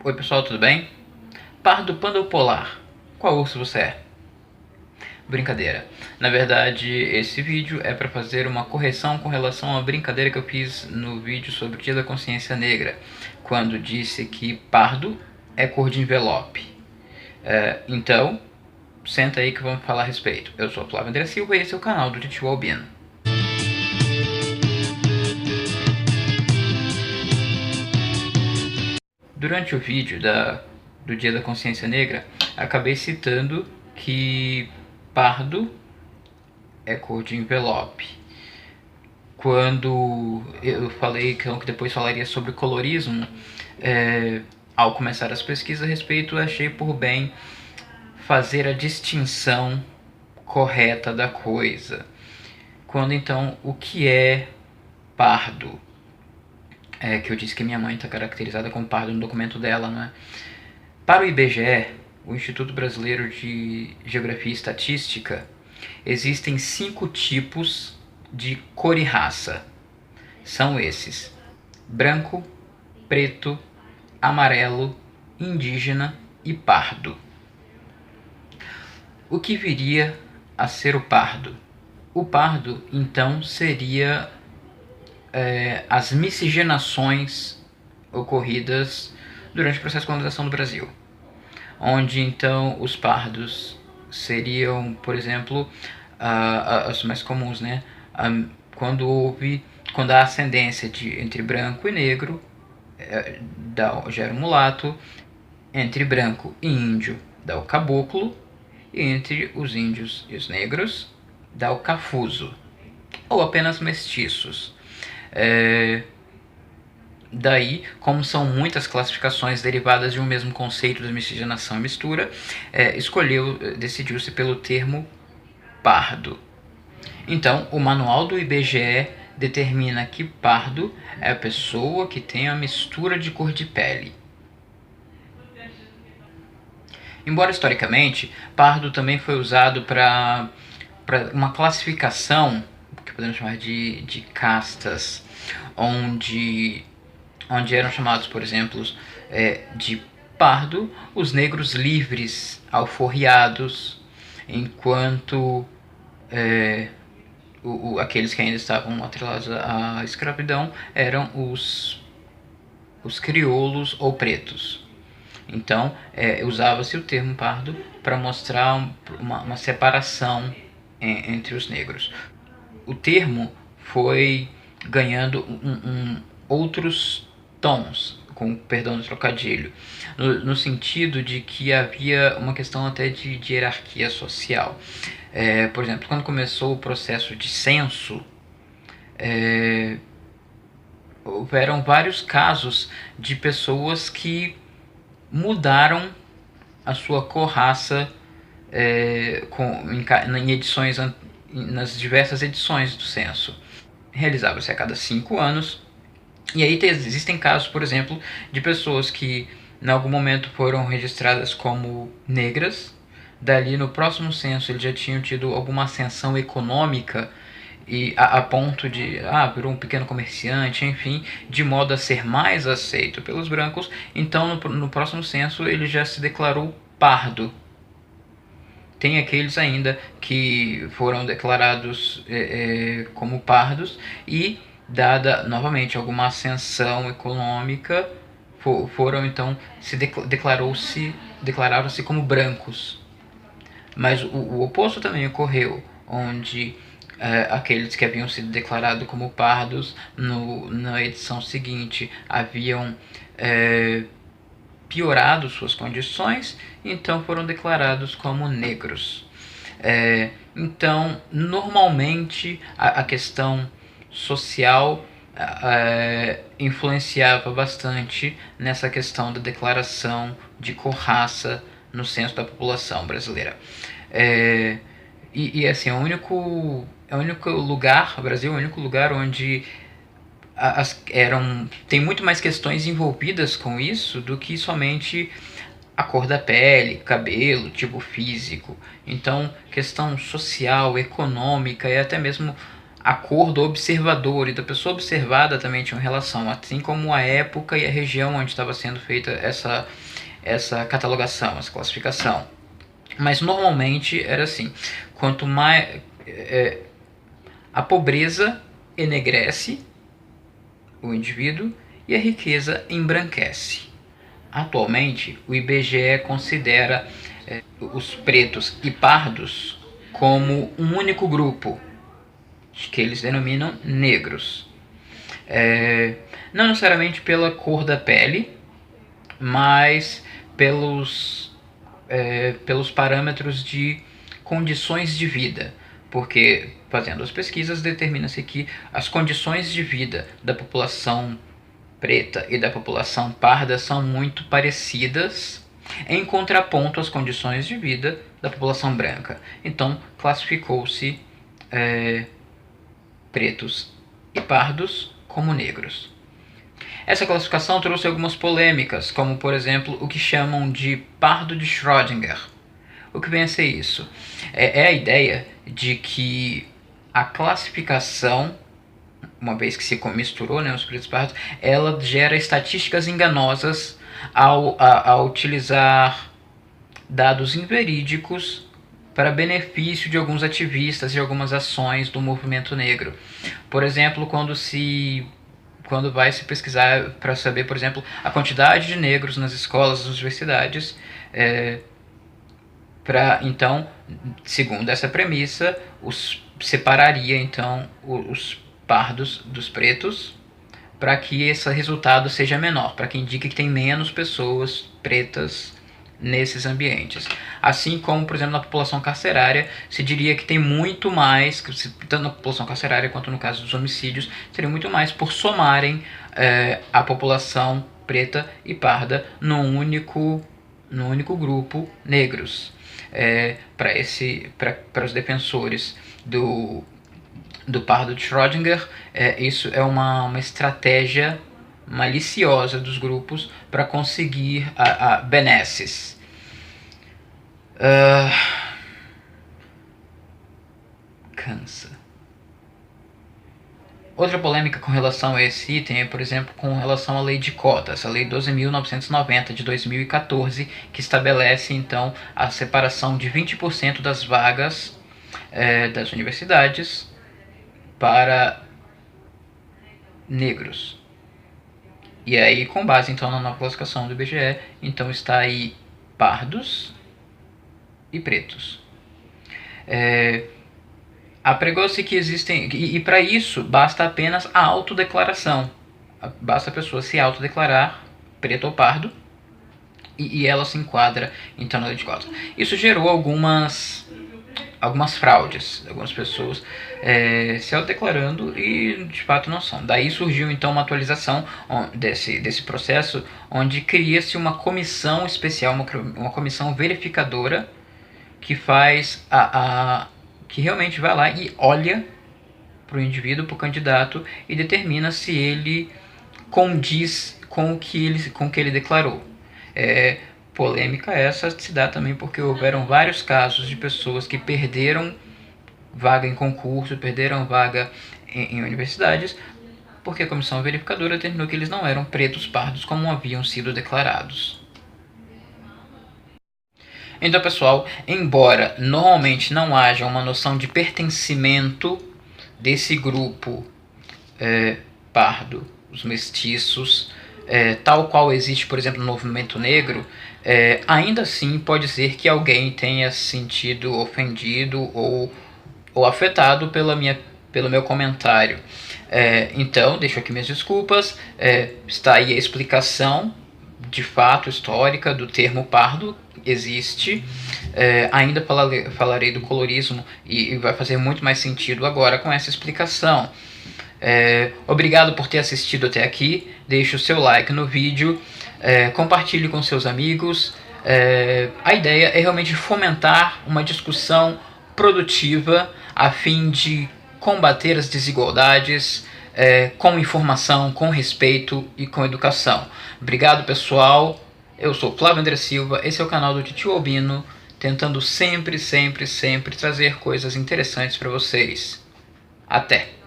Oi pessoal, tudo bem? Pardo, panda ou polar? Qual urso você é? Brincadeira. Na verdade, esse vídeo é para fazer uma correção com relação à brincadeira que eu fiz no vídeo sobre o Dia da Consciência Negra, quando disse que pardo é cor de envelope. Então, senta aí que vamos falar a respeito. Eu sou o Flávio André Silva e esse é o canal do Titio Albino. Durante o vídeo do Dia da Consciência Negra, acabei citando que pardo é cor de envelope. Quando eu falei que depois falaria sobre colorismo, ao começar as pesquisas a respeito, achei por bem fazer a distinção correta da coisa. Quando então, o que é pardo? Que eu disse que minha mãe está caracterizada como pardo no documento dela, não é? Para o IBGE, o Instituto Brasileiro de Geografia e Estatística, existem 5 tipos de cor e raça. São esses: branco, preto, amarelo, indígena e pardo. O que viria a ser o pardo? O pardo, então, seria as miscigenações ocorridas durante o processo de colonização do Brasil, onde então os pardos seriam, por exemplo, as mais comuns, né? Quando há ascendência entre branco e negro, gera o mulato; entre branco e índio dá o caboclo, e entre os índios e os negros dá o cafuso, ou apenas mestiços. Daí, como são muitas classificações derivadas de um mesmo conceito de miscigenação e mistura, decidiu-se pelo termo pardo. Então, o manual do IBGE determina que pardo é a pessoa que tem a mistura de cor de pele. Embora historicamente, pardo também foi usado para uma classificação que podemos chamar de castas, onde eram chamados, por exemplo, de pardo os negros livres, alforriados, enquanto aqueles que ainda estavam atrelados à escravidão eram os crioulos ou pretos. Então, usava-se o termo pardo para mostrar uma separação entre os negros. O termo foi ganhando outros tons, com perdão do trocadilho, no sentido de que havia uma questão até de hierarquia social. Por exemplo, quando começou o processo de censo, houveram vários casos de pessoas que mudaram a sua cor-raça em edições, nas diversas edições do censo. Realizava-se a cada 5 anos. E aí existem casos, por exemplo, de pessoas que em algum momento foram registradas como negras. Dali, no próximo censo, eles já tinham tido alguma ascensão econômica e a ponto de virou um pequeno comerciante, enfim, de modo a ser mais aceito pelos brancos. Então, no próximo censo, ele já se declarou pardo. Tem aqueles ainda que foram declarados como pardos e, dada novamente alguma ascensão econômica, foram então declararam-se como brancos. Mas o oposto também ocorreu, onde aqueles que haviam sido declarados como pardos na edição seguinte haviam piorado suas condições, então foram declarados como negros. Então, normalmente, a questão social influenciava bastante nessa questão da declaração de cor-raça no censo da população brasileira. Assim, o único lugar, o Brasil é o único lugar onde tem muito mais questões envolvidas com isso do que somente a cor da pele, cabelo, tipo físico. Então, questão social, econômica e até mesmo a cor do observador e da pessoa observada também tinham relação, assim como a época e a região onde estava sendo feita essa catalogação, essa classificação. Mas normalmente era assim: quanto mais a pobreza enegrece o indivíduo e a riqueza embranquece. Atualmente, o IBGE considera os pretos e pardos como um único grupo, que eles denominam negros. Não necessariamente pela cor da pele, mas pelos parâmetros de condições de vida, porque fazendo as pesquisas determina-se que as condições de vida da população preta e da população parda são muito parecidas, em contraponto às condições de vida da população branca. Então classificou-se pretos e pardos como negros. Essa classificação trouxe algumas polêmicas, como por exemplo o que chamam de pardo de Schrödinger. O que vem a ser isso? É a ideia de que a classificação, uma vez que se misturou, né, os pretos e pardos, ela gera estatísticas enganosas ao utilizar dados inverídicos para benefício de alguns ativistas e algumas ações do movimento negro. Por exemplo, quando vai se pesquisar para saber, por exemplo, a quantidade de negros nas escolas, nas universidades, então, segundo essa premissa, separaria então os pardos dos pretos, para que esse resultado seja menor, para que indique que tem menos pessoas pretas nesses ambientes. Assim como, por exemplo, na população carcerária, se diria que tem muito mais, tanto na população carcerária quanto no caso dos homicídios, seria muito mais por somarem a população preta e parda num único grupo, negros. Para os defensores do pardo de Schrödinger, isso é uma estratégia maliciosa dos grupos para conseguir benesses. Cansa. Outra polêmica com relação a esse item é, por exemplo, com relação à lei de cotas, a lei 12.990 de 2014, que estabelece então a separação de 20% das vagas das universidades para negros. E aí, com base então na nova classificação do IBGE, então está aí pardos e pretos. Apregou-se que existem, e para isso basta apenas a autodeclaração. Basta a pessoa se autodeclarar preto ou pardo e ela se enquadra então na lei de cotas. Isso gerou algumas fraudes, algumas pessoas se autodeclarando e de fato não são. Daí surgiu então uma atualização desse processo, onde cria-se uma comissão especial, uma comissão verificadora que faz que realmente vai lá e olha para o indivíduo, para o candidato, e determina se ele condiz com o que ele declarou. Polêmica essa se dá também porque houveram vários casos de pessoas que perderam vaga em concurso, perderam vaga em universidades, porque a comissão verificadora determinou que eles não eram pretos pardos como haviam sido declarados. Então, pessoal, embora normalmente não haja uma noção de pertencimento desse grupo pardo, os mestiços, tal qual existe, por exemplo, no movimento negro, ainda assim pode ser que alguém tenha se sentido ofendido ou afetado pelo meu comentário. Então, deixo aqui minhas desculpas. Está aí a explicação de fato histórica do termo pardo. Existe. Ainda falarei do colorismo e vai fazer muito mais sentido agora com essa explicação. Obrigado por ter assistido até aqui. Deixe o seu like no vídeo, compartilhe com seus amigos. A ideia é realmente fomentar uma discussão produtiva a fim de combater as desigualdades com informação, com respeito e com educação. Obrigado, pessoal. Eu sou Flávio André Silva, esse é o canal do Titio Albino, tentando sempre trazer coisas interessantes para vocês. Até!